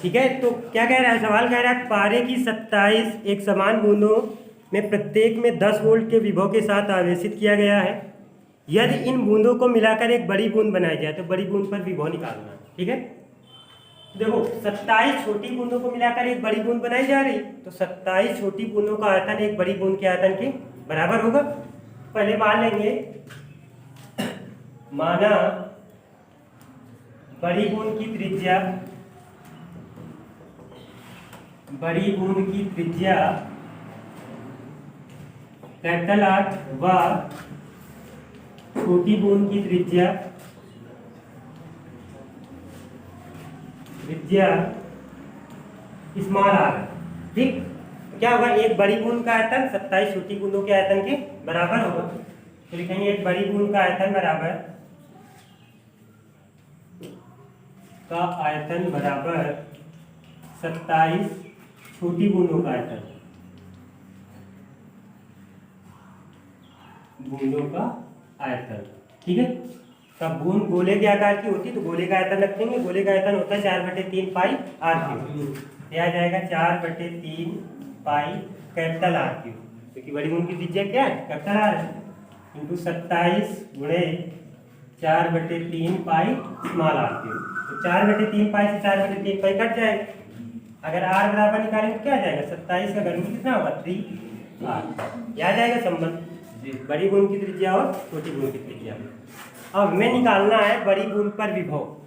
ठीक है, तो क्या कह रहा है सवाल, कह रहा है पारे की 27 एक समान बूंदों में प्रत्येक में 10 वोल्ट के विभव के साथ आवेशित किया गया है। यदि इन बूंदों को मिलाकर एक बड़ी बूंद बनाई जाए तो बड़ी बूंद पर विभव निकालना है। ठीक है, देखो 27 छोटी बूंदों को मिलाकर एक बड़ी बूंद बनाई जा रही, तो 27 छोटी बूंदों का आयतन एक बड़ी बूंद के आयतन के बराबर होगा। पहले मान लेंगे, माना बड़ी बूंद की त्रिज्या, बड़ी बूंद की त्रिज्या कैपिटल आर व छोटी बूंद की त्रिज्या स्मॉल आर। ठीक, क्या होगा, एक बड़ी बूंद का आयतन 27 छोटी बूंदों के आयतन के बराबर होगा। तो लिखेंगे एक बड़ी बूंद का आयतन बराबर 27 छोटी बूंदों का आयतन, ठीक है। तब बूंद गोले के आकार की होती तो गोले का आयतन रखेंगे, गोले का आयतन होता है 4/3 पाई आर क्यूब, यह आ जाएगा 4/3 पाई कैपिटल आर क्यूब, क्योंकि बड़ी बूंद की त्रिज्या क्या है, कैपिटल आर है, इंटू 27 गुणे 4/3 पाई स्मॉल आर क्यूब। तो 4/3 पाई से 4/3 पाई कट जाएगा, अगर आर बराबर निकालेंगे तो क्या आ जाएगा, 27 का घनमूल कितना होगा 3 आर। यह आ जाएगा संबंध बड़ी बूंद की त्रिज्या और छोटी बूंद की त्रिज्या। अब हमें निकालना है बड़ी बूंद पर विभव,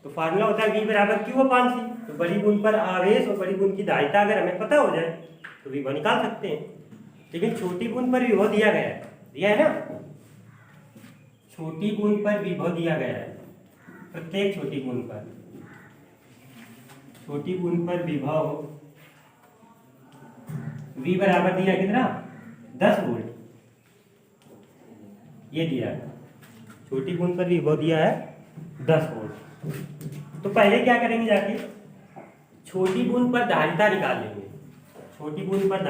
तो फार्मूला होता है V बराबर Q/C। तो बड़ी बूंद पर आवेश और बड़ी बूंद की धारिता अगर हमें पता हो जाए तो विभव निकाल सकते हैं। लेकिन छोटी बूंद पर विभव दिया है ना, छोटी बूंद पर विभव दिया गया है, प्रत्येक छोटी बूंद पर विभव V बराबर दिया कितना, 10 वोल्ट, ये दिया है, छोटी बूंद पर विभव दिया है 10 वोल्ट। तो पहले क्या करेंगे, जाके छोटी बूंद पर धारिता निकाल लेंगे। छोटी बूंद पर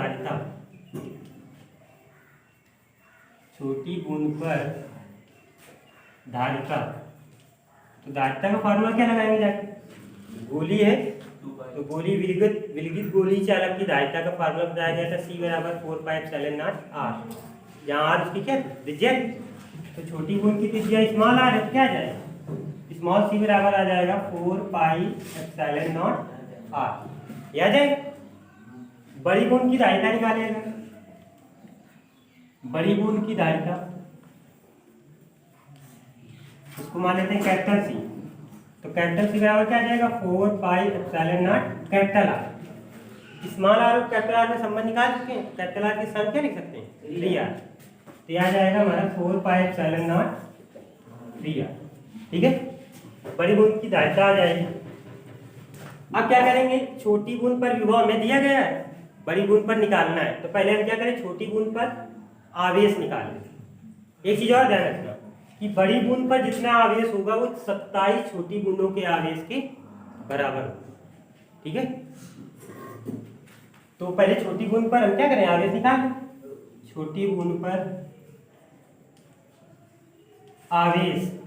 धारिता तो धारिता का फार्मूला क्या लगाएंगे, जाके गोली है तो गोली विलगित गोली चालक की धारिता का फार्मूला बताया गया था, C बराबर 4πε0 r, जहाँ आर उसकी क्या त्रिज्या, तो छोटी बूंद की त्रिज्या स्मॉल आर है, क्या आ जाएगा, स्मॉल c बराबर आ जाएगा 4πε0 r, यह आ जाएगा। बड़ी बूंद की धारिता निकालेगा, बड़ी बूंद की धारिता उसको मान लेते हैं कैपिटल C, तो कैपिटल C बराबर क्या आ जाएगा 4πε0 कैपिटल आर। स्मॉल आर और कैपिटल आर में संबंध निकाल चुके हैं, कैपिटल आर की सान क्या लिख सकते हैं 3r, तो यह आ जाएगा हमारा 4πε0 3r। ठीक है, बड़ी बूंद की धारिता आ जाएगी। अब क्या करेंगे, छोटी बूंद पर विभव हमें दिया गया है, बड़ी बूंद पर निकालना है, तो पहले हम क्या करें, छोटी बूंद पर आवेश निकालें। एक चीज और ध्यान रखना कि बड़ी बूंद पर जितना आवेश होगा वो 27 छोटी बूंदों के आवेश के बराबर होगा। ठीक है, तो पहले छोटी बूंद पर हम क्या करें, आवेश निकालें। छोटी बूंद पर आवेश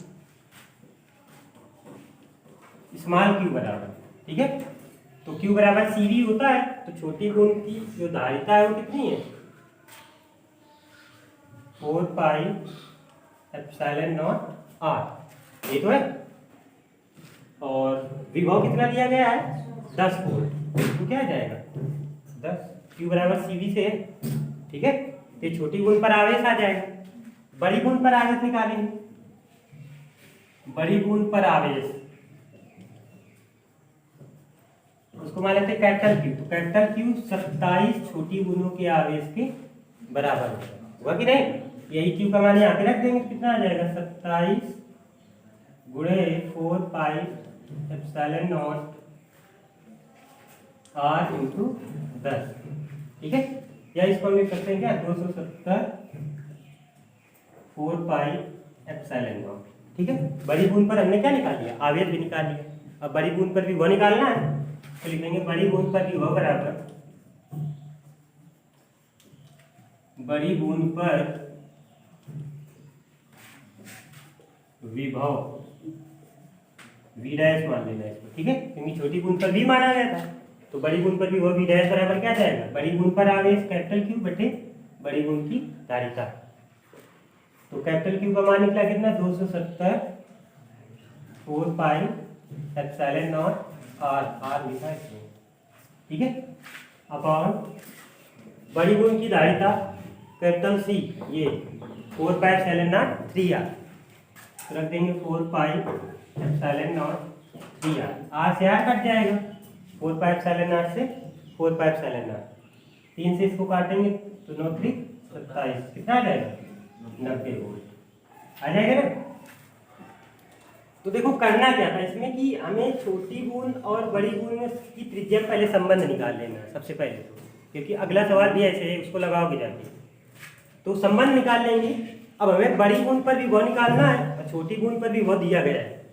स्मॉल क्यू बराबर, ठीक है, तो क्यू बराबर CV होता है, तो छोटी बूंद की जो धारिता है वो कितनी है 4πε0 r, ये तो है, और विभव कितना दिया गया है 10 वोल्ट, तो क्या आ जाएगा 10, क्यू बराबर CV से है। ठीक है, तो छोटी बूंद पर आवेश आ जाएगा। बड़ी बूंद पर आवेश निकालेंगे, बड़ी बूंद पर आवेश उसको मान लेते हैं कैपिटल Q, तो कैपिटल Q 27 छोटी बूंदों के आवेश के बराबर होगा कि नहीं, यही Q का मान यहाँ पे रख देंगे, कितना आ जाएगा 27 गुणे 4πε0 r इंटू 10। ठीक है, या इसको हम लिख सकते हैं क्या 270 4πε0। ठीक है, बड़ी बूंद पर हमने क्या निकाल लिया, आवेश भी निकाल लिया। अब बड़ी बूंद पर भी वो निकालना है, तो लिखेंगे बड़ी बूंद पर भी वो बराबर, बड़ी बूंद पर विभव वी डैश मान लेना इसको, ठीक है, क्योंकि छोटी बूंद पर वी माना गया था, तो बड़ी बूंद पर भी वो वी डैश बराबर क्या जाएगा, बड़ी बूंद पर आवेश कैपिटल क्यू बटे बड़ी बूंद की धारिता। तो कैपिटल क्यू का मान निकला कितना, 270 4 पाई एप्सिलॉन नॉट आर लिखा है इसमें, ठीक है, अपॉन बड़ी बूंद की धारिता कैपिटल सी ये 4 पाई एप्सिलॉन नॉट 3r, तो रख देंगे 4 pi epsilon not 3r, r से आर कट जाएगा, 4 पाई एप्सिलॉन नॉट से 4 पाई एप्सिलॉन नॉट, 3 से इसको काटेंगे तो 9 3 27, कितना आ जाएगा, 90 वोल्ट आ जाएगा ना। तो देखो करना क्या था इसमें कि हमें छोटी बूंद और बड़ी बूंद की त्रिज्या पहले संबंध निकाल लेना है सबसे पहले, तो क्योंकि अगला सवाल भी ऐसे है, उसको लगाओगे जाके, तो संबंध निकाल लेंगे। अब हमें बड़ी बूंद पर विभव निकालना है और छोटी बूंद पर विभव दिया गया है,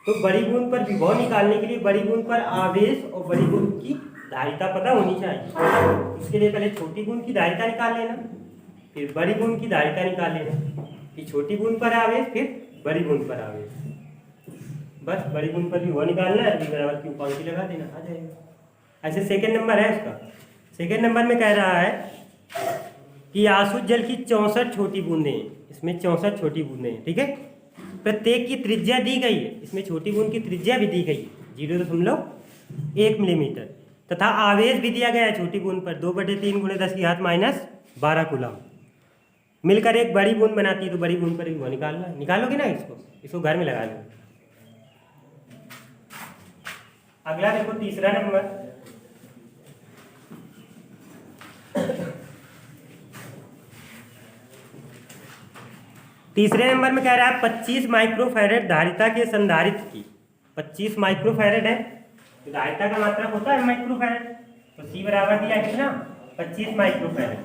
तो बड़ी बूंद पर विभव निकालने के लिए बड़ी बूंद पर आवेश और बड़ी बूंद की धारिता पता होनी चाहिए। उसके लिए पहले छोटी बूंद की धारिता निकाल लेना, फिर बड़ी बूंद की धारिता निकाल लेना, कि छोटी बूंद पर आवेश फिर बड़ी बूंद पर आवेश, बस बड़ी बूंद पर विभव निकालना है, v बराबर क्यू पंक्ति लगा देना, आ जाएगा। ऐसे सेकेंड नंबर है उसका, सेकेंड नंबर में कह रहा है कि आसुत जल की 64 छोटी बूंदें, इसमें 64 छोटी बूंदें हैं, ठीक है, प्रत्येक की त्रिज्या दी गई है, इसमें छोटी बूंद की त्रिज्या भी दी गई है 0.1 मिलीमीटर, तथा आवेश भी दिया गया है छोटी बूंद पर 2/3 × 10⁻12 कूलम, मिलकर एक बड़ी बूंद बनाती है, तो बड़ी बूंद पर विभव निकालना है, निकालोगे ना इसको घर में लगा लो। अगला देखो तीसरा नंबर, तीसरे नंबर में कह रहा है 25 माइक्रोफैरेड धारिता के संधारित्र की, 25 माइक्रोफैरेड है, तो धारिता का मात्रा होता है माइक्रोफैरेड, तो सी बराबर दिया कितना 25 माइक्रोफैरेड,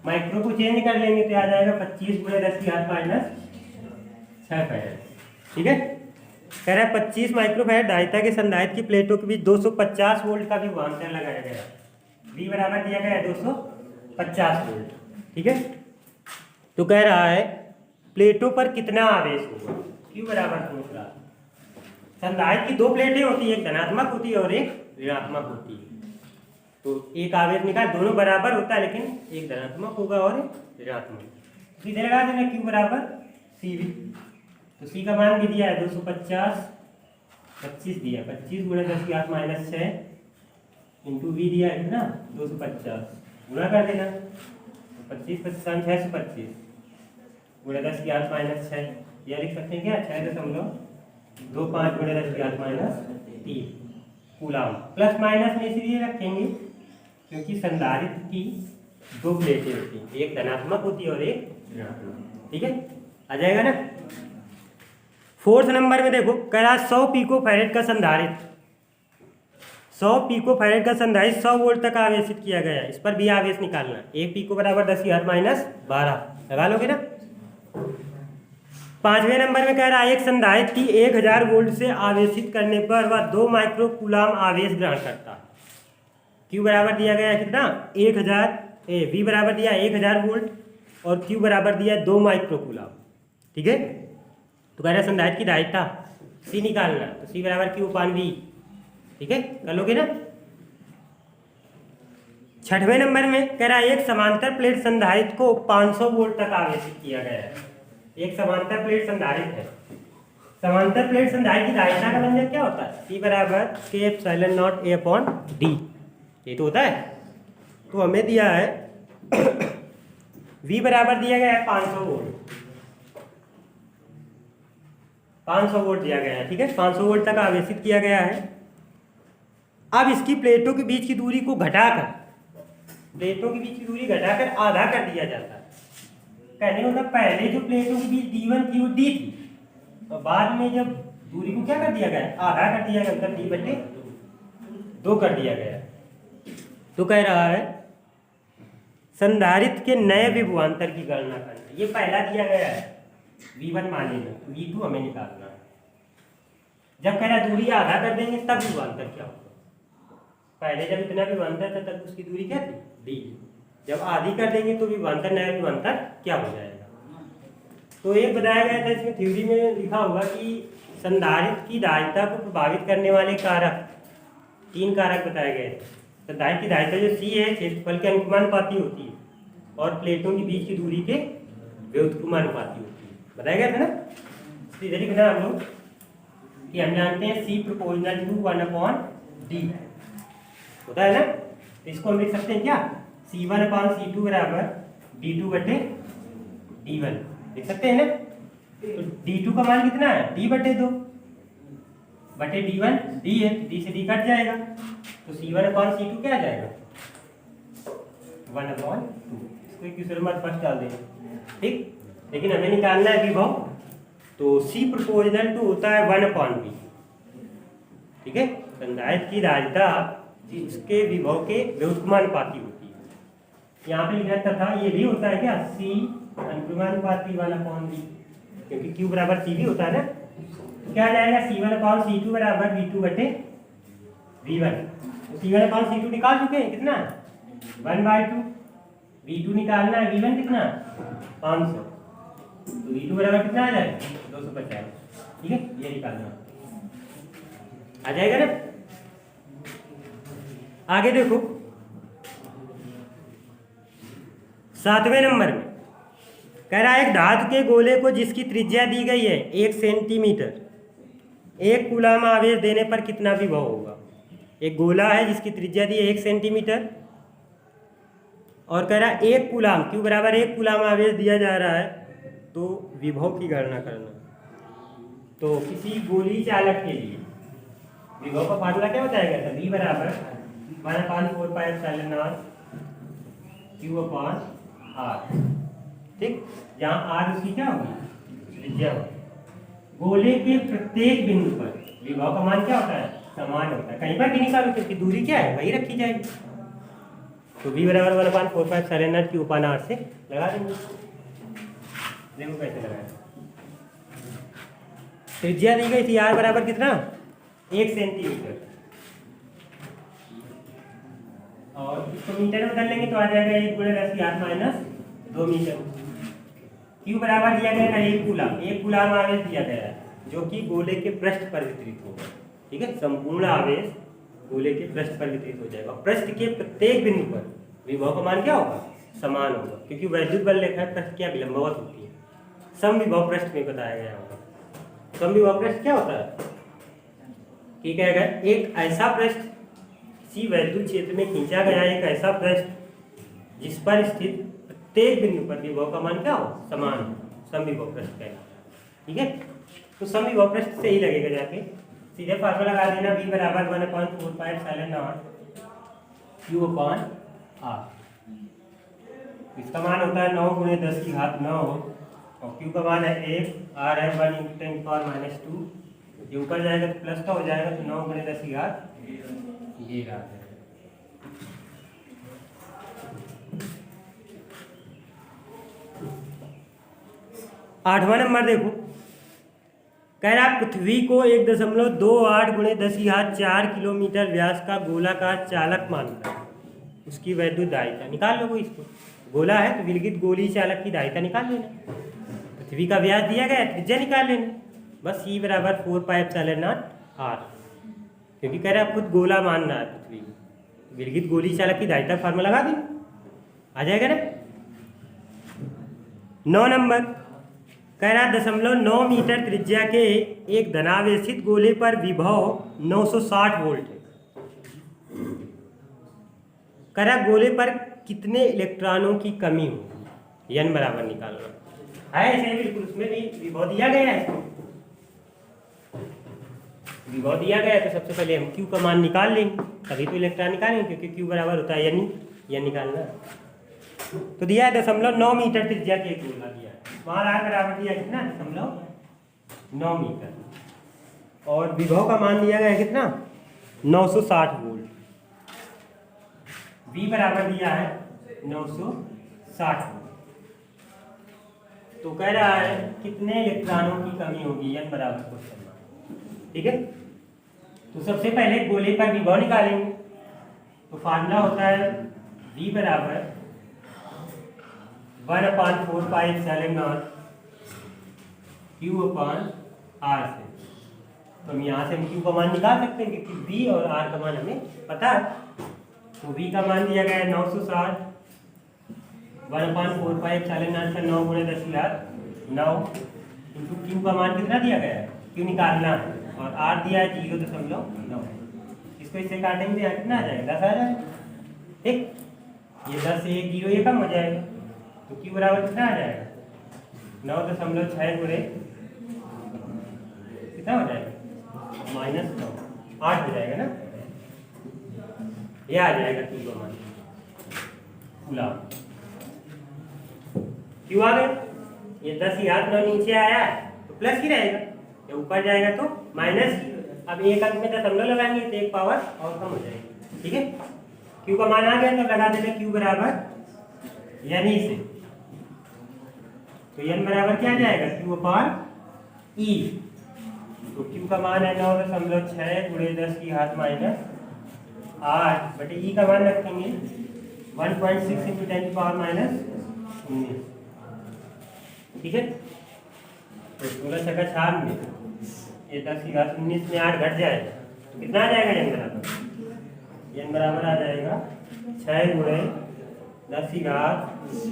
माइक्रो को चेंज कर लेंगे तो आ जाएगा 25 × 10⁻6 फैरेड, ठीक है। कह रहा है 25 माइक्रोफैरेड धारिता के संधारित्र की प्लेटों के बीच 250 वोल्ट का भी विभवांतर लगाया गया, वी बराबर दिया गया है 250 वोल्ट, ठीक है। तो कह रहा है प्लेटों पर कितना आवेश होगा, क्यू बराबर पूछ रहा है। संधारित्र की 2 प्लेटें होती है, एक धनात्मक होती है और एक ऋणात्मक होती है, तो एक आवेश निकाल, दोनों बराबर होता है लेकिन एक धनात्मक होगा और एक ऋणात्मक, सीधे लगा देना क्यू बराबर सी वी, तो सी का मान भी दिया है 250, 25 दिया, 25 × 10⁻6 इंटू वी दिया है ना 250, गुणा कर देना, 25 × 625 × 10⁻6, यह लिख सकते हैं क्या 6.25 × 10⁻3 कूलम, प्लस माइनस में इसलिए रखेंगे क्योंकि संधारित्र की 2 प्लेटें होती हैं, एक धनात्मक होती है और एक ऋणात्मक, ठीक है, आ जाएगा ना। फोर्थ नंबर में देखो कह रहा 100 पिकोफैरेड का संधारित्र, 100 पिकोफैरेड का संधारित्र 100 वोल्ट तक आवेशित किया गया है, इस पर भी आवेश निकालना, 1 पिको बराबर 10⁻12 लगा लोगे ना। पांचवें नंबर में कह रहा है एक संधारित्र की 1000 वोल्ट से आवेशित करने पर वह 2 माइक्रो कूलम आवेश ग्रहण करता है, क्यू बराबर दिया गया है कितना 1000, वी बराबर दिया 1000 वोल्ट और क्यू बराबर दिया 2 माइक्रो कूलम, ठीक है। तो कह रहा है संधारित्र की धारिता सी निकालना, तो सी बराबर क्यू अपान वी, ठीक है, कर लोगे ना। छठवें नंबर में कह रहा है एक समांतर प्लेट संधारित्र को 500 वोल्ट तक आवेशित किया गया है, एक समांतर प्लेट संधारित्र है, समांतर प्लेट संधारित्र की धारिता का व्यंजक क्या होता है, सी बराबर के epsilon not A upon D, ये तो होता है। तो हमें दिया है वी बराबर दिया गया है 500 वोल्ट, 500 वोल्ट दिया गया है, ठीक है, 500 वोल्ट तक आवेशित किया गया है। अब इसकी प्लेटों के बीच की दूरी को घटाकर, प्लेटों के बीच की दूरी घटाकर आधा कर दिया जाता है, कहने मतलब पहले जो प्लेटों के बीच D1 थी वो D थी, और बाद में जब दूरी को क्या कर दिया गया आधा कर दिया गया, मतलब D/2 कर दिया गया। तो कह रहा है संधारित्र के नए विभवांतर की गणना करना, ये पहला दिया गया है V1 मान लेना, V2 हमें निकालना है। जब कह रहा दूरी आधा कर देंगे तब विभवांतर क्या होगा, पहले जब इतना विभवांतर था तब उसकी दूरी क्या थी D, जब आधी कर देंगे तो विभवांतर नया विभवांतर क्या हो जाएगा। तो एक बताया गया था इसमें थ्योरी में लिखा होगा कि संधारित्र की दायित्व को प्रभावित करने वाले कारक, 3 कारक बताए गए थे। संधारित्र की दायित्व जो C है क्षेत्रफल के अनुपाती होती है और प्लेटों के बीच की दूरी के व्युत्क्रमानुपाती होती है, बताया गया था ना। इधर लिखना हम लोग कि हम जानते हैं C प्रोपोर्शनल टू 1/D होता है ना, तो इसको हम लिख सकते हैं क्या, C1/C2 बराबर D2/D1 लिख सकते हैं ना। तो D2 का मान कितना है, D/2/D1, D है, D से D कट जाएगा, तो C1/C2 क्या आ जाएगा, 1/2। इसको एक दूसरे में फर्स्ट डाल देंगे, ठीक। लेकिन हमें निकालना है विभव, तो C प्रोपोर्शनल टू होता है 1/B, ठीक है। संधारित्र की धारिता इसके विभव के व्युत्क्रमानुपाती होती है। यहाँ पे लिखा तथा ये भी होता है क्या, C अनुक्रमानुपाती 1/B, क्योंकि Q बराबर C भी होता है ना। तो क्या आ जाएगा, C1/C2 बराबर V2/V1। तो C1/C2 निकाल चुके हैं, कितना 1/2। V2 निकालना है, V1 कितना 500, तो V2 बराबर कितना आ जाएगा 250, ठीक है। ये निकालना आ जाएगा ना। आगे देखो 7वें नंबर में कह रहा है एक धातु के गोले को जिसकी त्रिज्या दी गई है 1 सेंटीमीटर, 1 कूलाम आवेश देने पर कितना विभव होगा। एक गोला है जिसकी त्रिज्या दी है 1 सेंटीमीटर और कह रहा है 1 कूलाम, Q बराबर 1 कूलाम आवेश दिया जा रहा है, तो विभव की गणना करना। तो किसी गोली चालक के लिए विभव का फार्मूला क्या बताया गया था, V बराबर 1/4πε0 Q/R, ठीक। जहाँ R उसकी क्या होगी, त्रिज्या होगी। गोले के प्रत्येक बिंदु पर विभव का मान क्या होता है, समान होता है। कहीं पर भी निकालो क्योंकि दूरी क्या है वही रखी जाएगी। तो V बराबर 1/4πε0 Q/R से लगा देंगे। देखो कैसे लगाए, त्रिज्या दी गई थी R बराबर कितना 1 सेंटीमीटर, और इसको मीटर में कर लेंगे तो आ जाएगा 1 × 10⁻² मीटर। Q बराबर दिया गया है 1 कूलाम, 1 कूलाम आवेश दिया गया है जो कि गोले के पृष्ठ पर वितरित होगा, ठीक है। संपूर्ण आवेश गोले के पृष्ठ पर वितरित हो जाएगा। पृष्ठ के प्रत्येक बिंदु पर विभव का मान क्या होगा, समान होगा, क्योंकि वैद्युत बल रेखा पृष्ठ क्या विलंबवत होती है। समविभव पृष्ठ में बताया गया होगा। समविभव पृष्ठ क्या होता है, ठीक है, एक ऐसा पृष्ठ किसी वैद्युत क्षेत्र में खींचा गया एक ऐसा पृष्ठ जिस पर स्थित प्रत्येक बिंदु पर विभव का मान क्या हो, समान हो, समविभव पृष्ठ कहलाता है, ठीक है। तो समविभव पृष्ठ से ही लगेगा, जाके सीधे फार्मूला लगा देना, V बराबर 1/4πε0 Q/R। इसका मान होता है 9 × 10⁹ और Q का मान है 1, R है 1 × 10⁻²। ये ऊपर जाएगा तो प्लस का हो जाएगा, तो 9 × 10⁻, ये रहा है। आठवां नंबर देखो, कह रहा पृथ्वी को 1.28 × 10⁴ किलोमीटर व्यास का गोलाकार चालक मानता है, उसकी वैद्युत दायित्व निकाल लो। इसको गोला है तो विलगित गोली चालक की दायित्व निकाल लेना। पृथ्वी का व्यास दिया गया, त्रिज्या निकाल लेना, बस C बराबर 4πε0R, क्योंकि कह रहा है खुद गोला मानना है पृथ्वी, विलगित गोली चालक की दायित्व फार्मूला लगा देना, आ जाएगा ना। 9 नंबर कह रहा 0.9 मीटर त्रिज्या के एक धनावेशित गोले पर विभव 960 वोल्ट है। कह रहा गोले पर कितने इलेक्ट्रॉनों की कमी होगी, n बराबर निकालना है। ऐसे बिल्कुल उसमें भी विभव दिया गया है, विभव दिया गया है, तो सबसे पहले हम Q का मान निकाल लेंगे, तभी तो इलेक्ट्रॉन निकालेंगे, क्योंकि Q बराबर होता है यानी यह निकालना। तो दिया है 0.9 मीटर त्रिज्या के एक गोला दिया है, वहाँ R बराबर दिया कितना 0.9 मीटर, और विभव का मान दिया गया है कितना 960 वोल्ट। V बराबर दिया है 960 वोल्ट। तो कह रहा है कितने इलेक्ट्रॉनों की कमी होगी, n बराबर क्वेश्चन मार्क, ठीक है। तो सबसे पहले गोले पर विभव निकालेंगे, तो फार्मूला होता है V बराबर 1/4πε0 Q/R से। तो हम यहाँ से क्यू का मान निकाल सकते हैं क्योंकि बी और आर का मान हमें पता है। तो बी का मान दिया गया है 960 1/4 9 गुणे 10 की घात 9 इंटू क्यू का मान कितना दिया गया है, क्यू निकालना है, और आर दिया है 0.9। इसको इससे काटेंगे यहाँ कितना आ जाएगा 10 आ जाएगा। ठीक, ये 10 से 1 0 ये कम हो जाएगा तो क्यू बराबर कितना आ जाएगा 9.6 गुणे कितना हो जाएगा -9 8 हो जाएगा ना। ये आ जाएगा क्यू का मान कूलाम। क्यू आ गया, ये 10 की घात 9 नीचे आया है तो प्लस ही रहेगा, ये ऊपर जाएगा तो माइनस की। अब एक अंक में दशमलव लगाएंगे तो एक पावर और कम हो जाएगी। ठीक है, क्यू का मान आ गया तो लगा देते क्यू बराबर यानी से, तो n बराबर क्या जाएगा क्यू अपॉन ई। तो क्यू का मान है 9.6 गुणे 10 की घात -8 बटे ई का मान रखेंगे 1.6 × 10 की पावर -19। ठीक है, तो 16 छक्का 96, ये 10 की घात 19 में 8 घट जाएगा तो कितना आ जाएगा n बराबर, n बराबर आ जाएगा 6 गुणे 10 की घात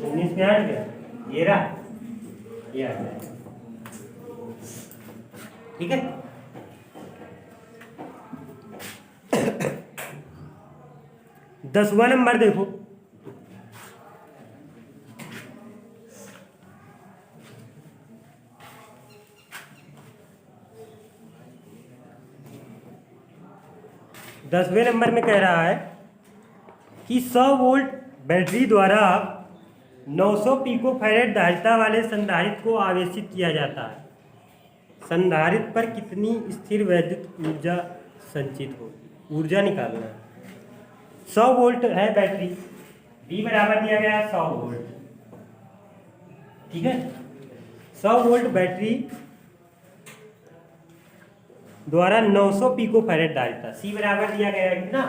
19 में 8 गया ये रहा, ये आ जाएगा। ठीक है, दसवां नंबर देखो, दसवें नंबर में कह रहा है कि 100 वोल्ट बैटरी द्वारा 900 पिकोफैरेड धारिता वाले संधारित्र को आवेशित किया जाता है। संधारित्र पर कितनी स्थिर वैद्युत ऊर्जा संचित होगी, ऊर्जा निकालना है। 100 वोल्ट है बैटरी, V बराबर दिया गया 100 वोल्ट। ठीक है, 100 वोल्ट बैटरी द्वारा 900 पिकोफैरेड धारिता, C बराबर दिया गया है कितना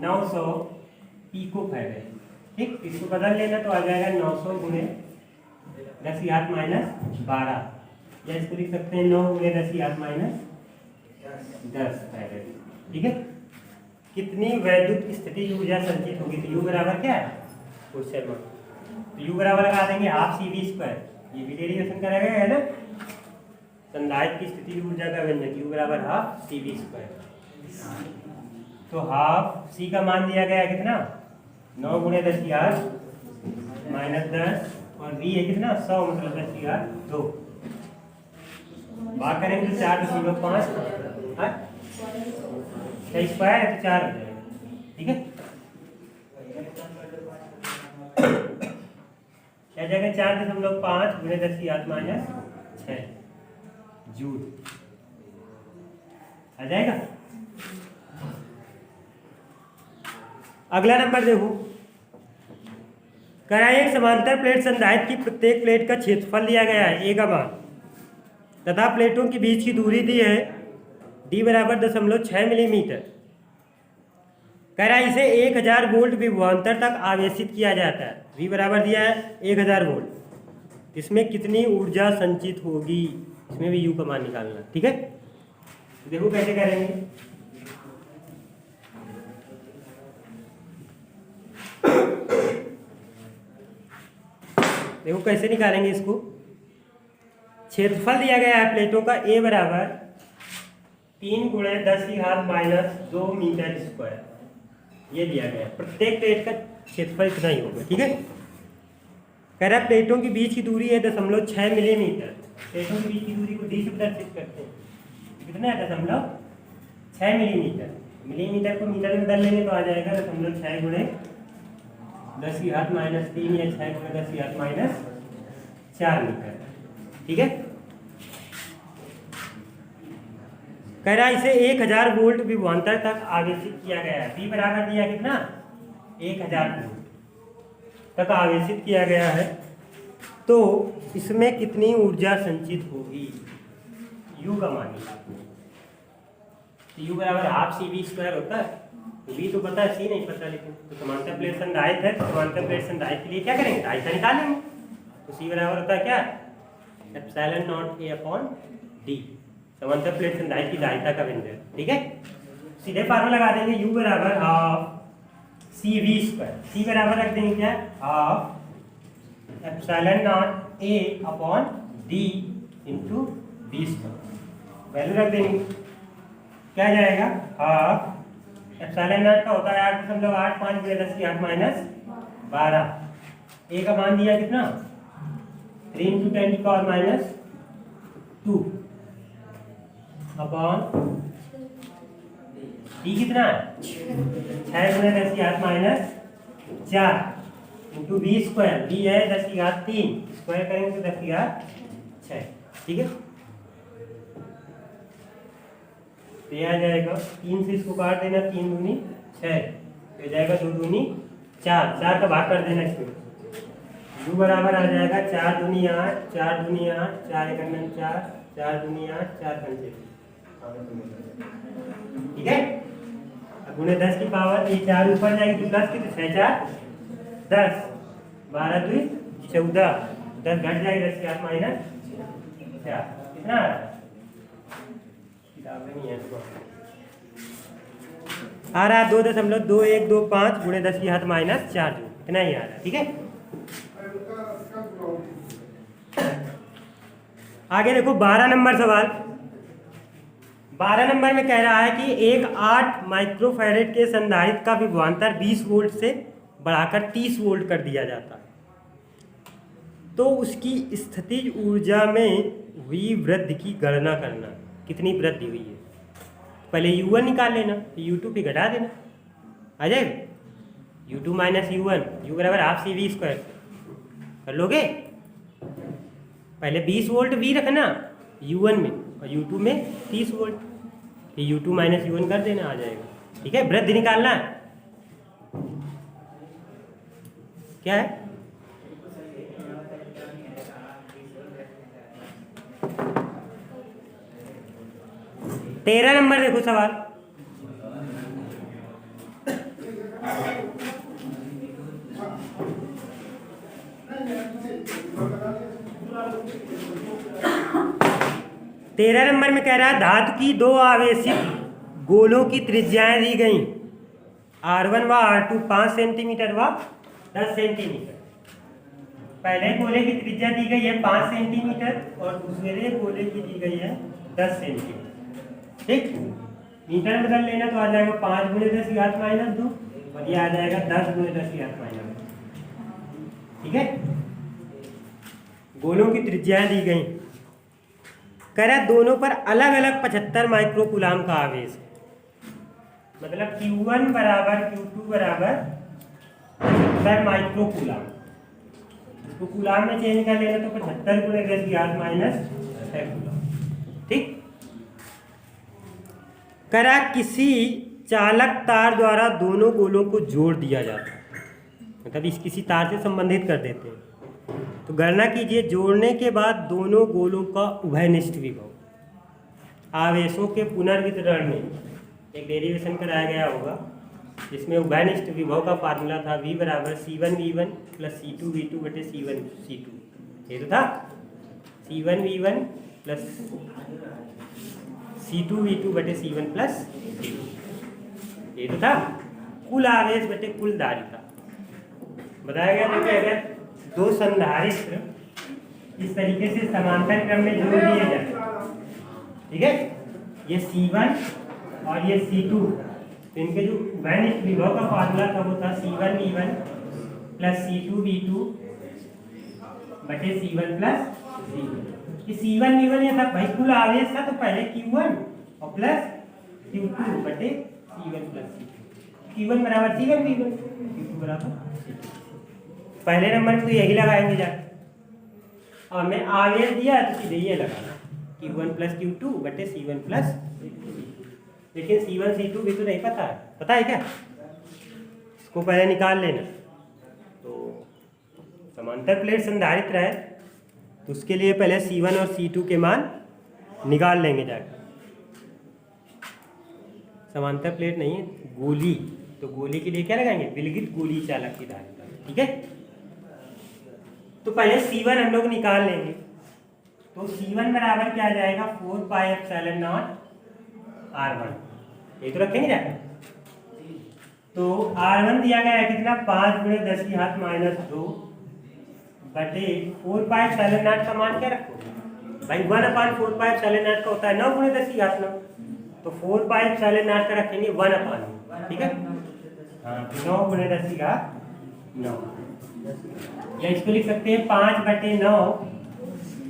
900 पिकोफैरेड। ठीक, इसको बदल लेना तो आ जाएगा 900 गुणे 10 की घात -12, या इसको लिख सकते हैं 9 गुणे 10 की घात -10 फैरेड। ठीक है, कितनी वैद्युत स्थिति ऊर्जा संचित होगी, तो U बराबर क्या है क्वेश्चन मार्क, तो U बराबर लगा देंगे ½ CV², ये भी डेरिवेशन करेगा है ना, संधारित्र की स्थिति ऊर्जा का व्यंजक U बराबर ½ CV²। तो ½ C का मान दिया गया कितना 9 गुणे 10 की घात -10 और V है कितना 100 मतलब 10 की घात 2, भाग करेंगे तो 4.5 स्क्वायर है तो 4 हो जाएगा। ठीक है, क्या जाएगा 4.5 गुणे 10 की घात -6 जूल आ जाएगा। अगला नंबर देखो, कराए एक समांतर प्लेट संधारित्र की प्रत्येक प्लेट का क्षेत्रफल दिया गया है A का मान तथा प्लेटों के बीच की दूरी दी है D बराबर 0.6 मिलीमीटर। कह रहा है इसे 1000 वोल्ट विभवांतर तक आवेशित किया जाता है, V बराबर दिया है 1000 वोल्ट। इसमें कितनी ऊर्जा संचित होगी, इसमें भी U का मान निकालना। ठीक है, तो देखो कैसे करेंगे। देखो कैसे निकालेंगे इसको, क्षेत्रफल दिया गया है प्लेटों का A बराबर 3 गुणे 10 की घात -2 मीटर स्क्वायर, ये दिया गया है। प्रत्येक प्लेट का क्षेत्रफल इतना ही होगा। ठीक है, कह रहा है प्लेटों के बीच की दूरी है 0.6 मिलीमीटर। प्लेटों के बीच की दूरी को D से प्रदर्शित करते हैं, कितना है 0.6 मिलीमीटर। मिलीमीटर को मीटर में बदल लेंगे तो आ जाएगा 0.6 गुणे 10 की घात -3 या 6 गुणे 10 की घात -4 मीटर। ठीक है, कह रहा है इसे 1000 वोल्ट विभवांतर तक आवेशित किया गया है। V बराबर दिया कितना 1000 वोल्ट तक आवेशित किया गया है, तो इसमें कितनी ऊर्जा संचित होगी, U का मान निकालना। U बराबर ½ CV² होता है, V तो पता है, C नहीं पता, लेकिन तो समांतर प्लेट संधारित्र है, तो समांतर प्लेट संधारित्र के लिए क्या करेंगे धारिता निकालेंगे। तो C बराबर होता है क्या ε0 A/D। समांतर प्लेट संधारित्र की धारिता का व्यंजक, ठीक है। सीधे फार्मूला लगा देंगे, U बराबर half C V square, C बराबर रख देंगे क्या, half epsilon not A upon D into V square, value रख देंगे, क्या जाएगा, हाफ एप्सिलॉन नॉट का होता है 8.85 × 10⁻⁻12, ए का मान दिया कितना 3 × 10⁻⁻2 अपॉन डी कितना है 6 × 10⁻⁻4 इंटू वी स्क्वायर, वी है 10⁻³ स्क्वायर करेंगे तो 10⁻6, ठीक है। तो ये आ जाएगा 3 से इसको काट देना, 3 दूनी 6, तो जाएगा 2 दूनी 4, 4 का भाग कर देना इसमें, U बराबर आ जाएगा 4 दूनी 8, 4 दूनी 8, 4 × 4, 4 दूनी 8, 4 × 5, ठीक है। अब गुणे 10 की पावर, ये 4 ऊपर जाएगी तो 10 की, तो 6 × 4 10, 12 × 2 14, 10 घट जाएगी 10⁻⁻4, कितना आ रहा है, नहीं है आ रहा है 2.2125 गुणे 10⁻⁻4 जूल, इतना ही आ रहा है, ठीक है। आगे देखो 12 नंबर सवाल। 12 नंबर में कह रहा है कि एक 8 माइक्रोफैरेड के संधारित्र का विभवांतर 20 वोल्ट से बढ़ाकर 30 वोल्ट कर दिया जाता है, तो उसकी स्थितिज ऊर्जा में हुई वृद्धि की गणना करना, कितनी वृद्धि हुई है। पहले U1 निकाल लेना, U2 पे घटा देना, आ जाएगा U2 माइनस U1, U बराबर हाफ सी वी स्क्वायर, कर लोगे। पहले 20 वोल्ट V रखना U1 में और U2 में 30 वोल्ट, तो U2 माइनस U1 कर देना, आ जाएगा, ठीक है। वृद्धि निकालना है, क्या है, तेरह नंबर देखो सवाल। तेरह नंबर में कह रहा है धातु की 2 आवेशित गोलों की त्रिज्याएं दी गई, R1 व R2 5 सेंटीमीटर व 10 सेंटीमीटर। पहले गोले की त्रिज्या दी गई है 5 सेंटीमीटर और दूसरे गोले की दी गई है 10 सेंटीमीटर, ठीक। मीटर में बदल लेना तो आ जाएगा 5 × 10⁻⁻2 और ये आ जाएगा 10 × 10⁻⁻2, ठीक है। गोलों की त्रिज्याएं दी गई, कह रहा दोनों पर अलग अलग 75 माइक्रोकूलाम का आवेश है, मतलब Q1 बराबर Q2 बराबर 75 माइक्रोकूलाम, इसको कूलाम में चेंज कर लेना तो 75 × 10⁻⁻6 कूलाम, ठीक। करा किसी चालक तार द्वारा दोनों गोलों को जोड़ दिया जाता है, मतलब इस किसी तार से संबंधित कर देते हैं, तो गणना कीजिए जोड़ने के बाद दोनों गोलों का उभयनिष्ठ विभव। आवेशों के पुनर्वितरण में एक डेरिवेशन कराया गया होगा, जिसमें उभयनिष्ठ विभव का फार्मूला था V बराबर C1V1 + C2V2 बटे C1C2, ये तो था C1V1 + C2V2 बटे C1 + C2, ये तो था। कुल आवेश बटे कुल धारिता बताया गया था कि अगर 2 संधारित्र इस तरीके से समांतर क्रम में जोड़ दिए जाए, ठीक है, ये C1 और ये C2, तो इनके जो उभयनिष्ठ विभव का फार्मूला था वो था C1V1 + C2V2 बटे C1 + C2। C1V1 ये था भाई कुल आवेश था, तो पहले Q1 और प्लस Q2 बटे C1 + C2, Q1 बराबर C1V1, Q2 बराबर C2। पहले नंबर में तो यही लगाएंगे जाकर, और हमें आवेश दिया तो सीधे ये लगाना Q1 + Q2 बटे C1 + C2, लेकिन C1 C2 भी तो नहीं पता है क्या, इसको पहले निकाल लेना। तो समांतर प्लेट संधारित्र है तो उसके लिए पहले C1 और C2 के मान निकाल लेंगे जाकर। समांतर प्लेट नहीं है गोली, तो गोली के लिए क्या लगाएंगे, विलगित गोली चालक की धारिता, ठीक है। तो पहले C1 हम लोग निकाल लेंगे, तो C1 बराबर क्या आ जाएगा 4 पाई एप्सिलॉन नॉट R1, ये तो रखेंगे जाकर। तो R1 दिया गया है कितना 5 × 10⁻² बटे 4 पाई एप्सिलॉन नॉट का मान क्या रखो भाई 1/4 पाई एप्सिलॉन नॉट का होता है 9 × 10⁻⁹, तो 4 पाई एप्सिलॉन नॉट का रखेंगे 1/, ठीक है। हाँ 9 × 10⁻⁹, या इसको लिख सकते हैं 5/9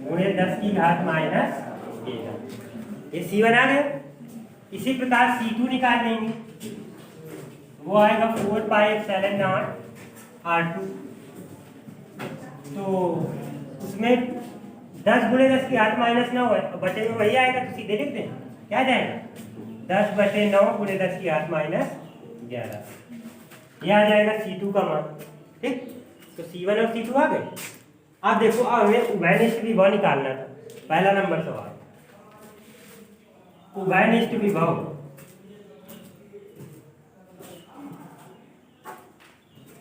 × 10⁻⁻⁻, ये C1 आ गया। इसी प्रकार C2 निकाल लेंगे, वो आएगा 4 पाई एप्सिलॉन नॉट R2, तो उसमें 10 × 10⁻⁹ है, बटे में वही आएगा, तो सीधे लिख दें, क्या जाएगा 10/9 × 10⁻11, ये आ जाएगा C2 का मान, ठीक। तो C1 और C2 आ गए। अब देखो, अब हमें उभयनिष्ठ विभव निकालना था, पहला नंबर सवाल, उभयनिष्ठ विभव।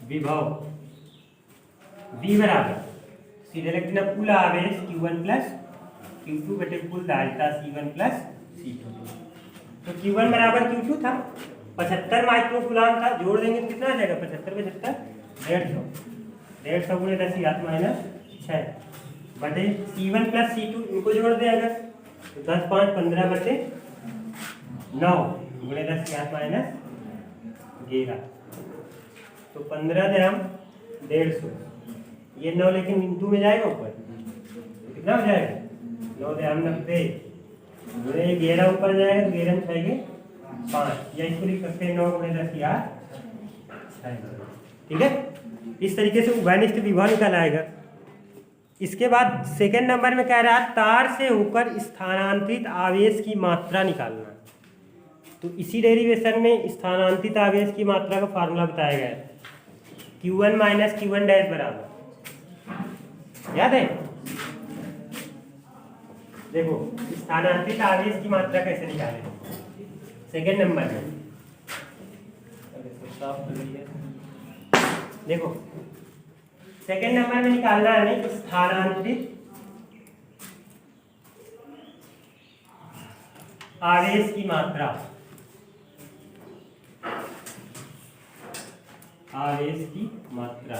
V बराबर सीधे लिख देना कुल आवेश Q1 + Q2 बटे कुल दायित्व C1 + C2। तो Q1 बराबर Q2 था, 75 माइक्रो कूलम था, जोड़ देंगे तो कितना आ जाएगा 75 × 75 150, 150 × 10⁻⁶ बटे C1 + C2, इनको जोड़ दें अगर तो 10 × 5 = 15/9 × 10⁻⁻11, तो 15/150, ये 9 लेकिन इंटू में जाएगा ऊपर, तो कितना हो जाएगा 9/90 गुणे 11 ऊपर जाएगा तो 11 × 6 = 5, या इसको लिख सकते हैं 9 × 10⁻⁶, ठीक है। इस तरीके से उभयनिष्ठ विभव निकल आएगा। इसके बाद सेकंड नंबर में कह रहा है तार से होकर स्थानांतरित आवेश की मात्रा निकालना। तो इसी डेरिवेशन में स्थानांतरित आवेश की मात्रा का फार्मूला बताया गया है, Q1 - Q1 डैश बराबर, याद है। देखो स्थानांतरित आवेश की मात्रा कैसे निकालें सेकंड नंबर में, देखो सेकंड नंबर में निकालना है हमें स्थानांतरित आवेश की मात्रा, आवेश की मात्रा।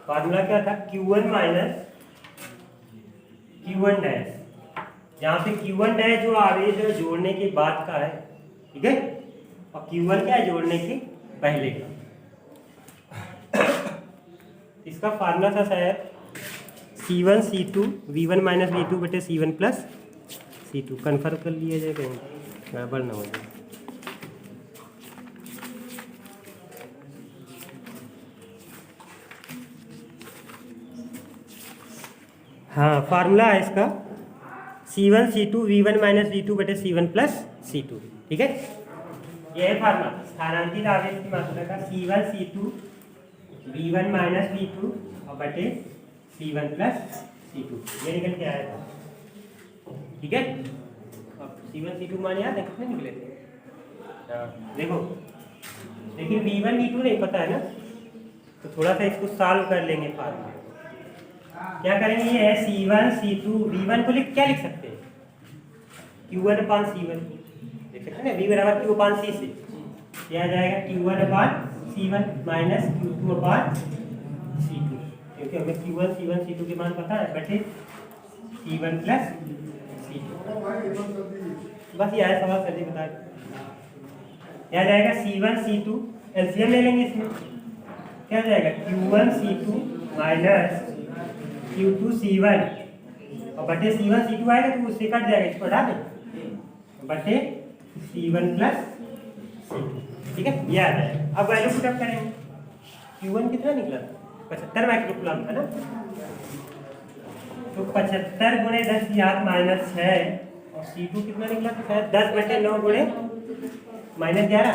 फार्मूला क्या था Q1 - Q1 डैश, यहाँ पे Q1 डैश जो आवेश है जोड़ने के बाद का है, ठीक है, और Q1 क्या है जोड़ने के पहले का। इसका फार्मूला था शायद C1 C2 V1 - V2 बटे C1 + C2, कन्फर्म कर लिया जाए कहीं गड़बड़ ना हो जाए। हाँ फार्मूला है इसका C1 C2 V1 - V2 बटे C1 + C2, ठीक है। यह है फार्मूला स्थानांतरित आवेश की मात्रा का, C1 C2 V1 - V2 और बटे C1 + C2, ये निकल के आया था, ठीक है। अब C1 C2 मान याद है कितने निकले थे, देखो लेकिन V1 V2 नहीं पता है ना, तो थोड़ा सा इसको सॉल्व कर लेंगे। फार्मूला क्या करेंगे, ये है C1 C2 V1 को क्या लिख सकते हैं Q1/C1 लिख सकते हैं ना, V बराबर Q/C से क्या आ जाएगा Q1/C1 माइनस Q2/C2, क्योंकि हमें Q1 C1 C2 के मान पता है, बटे C1 + C2। बस यह है सवाल, कर दी बता क्या जाएगा C1 C2, एलसीएम ले लेंगे इसमें, क्या जाएगा Q1 C2 minus Q2 C1 और बटे C1 C2 आएगा तो उससे कट जाएगा, इसको हटा दें, बटे C1 + C2, ठीक है, ये आ जाएगा। अब वैल्यू पुटअप करेंगे, Q1 कितना निकला 75 माइक्रो कूलम था ना, तो 75 × 10⁻⁻6 और C2 कितना निकला था शायद 10/9 × -11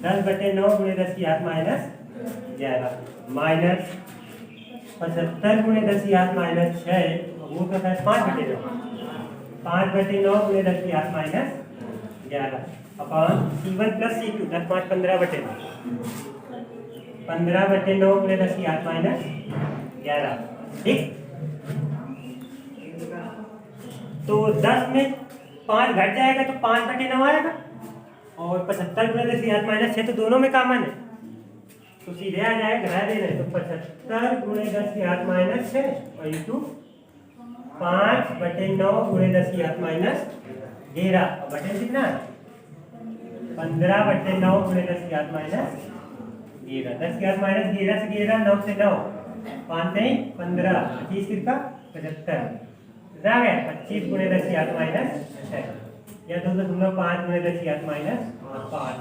10/9 × 10⁻⁻11 माइनस 75 × 10⁻⁻6 वो तो है 5/9 5/9 × 10⁻⁻11 अपन C1 + C2 10 5 15/9 15/9 × 10⁻⁻11, ठीक। तो 10 में 5 घट जाएगा तो 5/9 आएगा, और 75 गुणे 10 की घात माइनस 6 तो दोनों में कॉमन है, तो सीधे आ जाएगा, घटा देना है, तो 75 गुणे 10 की घात माइनस 6 और इंटू 5/9 गुणे 10 की घात माइनस 11, बटे कितना 15/9 गुणे 10 की घात माइनस 11, 10 की घात माइनस 11 से 11, 9 से 9, 5 नहीं 15, 25 कितना 75, कितना आ गया 25 गुणे 10 की घात माइनस 6, या तो 5 गुणे 10 की घात माइनस 5,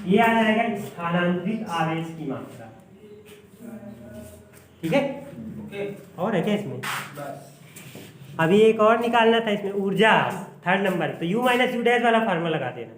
ये आ जाएगा स्थानांतरित आवेश की मात्रा। ठीक है, और है क्या इसमें? अभी एक और निकालना था इसमें, ऊर्जा 3rd नंबर, तो U - U डैश वाला फार्मूला लगा देना।